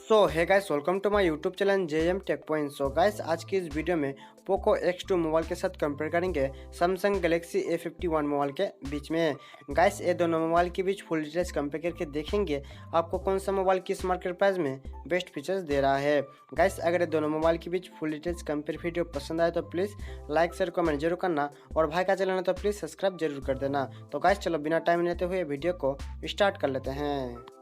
सो है guys, welcome to my YouTube channel JM tech point. So guys, आज की इस वीडियो में पोको X2 मोबाइल के साथ कंपेयर करेंगे सैमसंग गैलेक्सी A51 मोबाइल के बीच में। गाइस, ये दोनों मोबाइल के बीच फुल डिटेल्स कंपेयर करके देखेंगे आपको कौन सा मोबाइल किस मार्केट प्राइस में बेस्ट फीचर्स दे रहा है। गाइस, अगर ये दोनों मोबाइल के बीच फुल डिटेल्स कंपेयर वीडियो पसंद आए तो प्लीज़ लाइक शेयर कमेंट जरूर करना, और भाई का चैनल है तो प्लीज़ सब्सक्राइब जरूर कर देना। तो गाइस, चलो बिना टाइम लेते हुए वीडियो को स्टार्ट कर लेते हैं।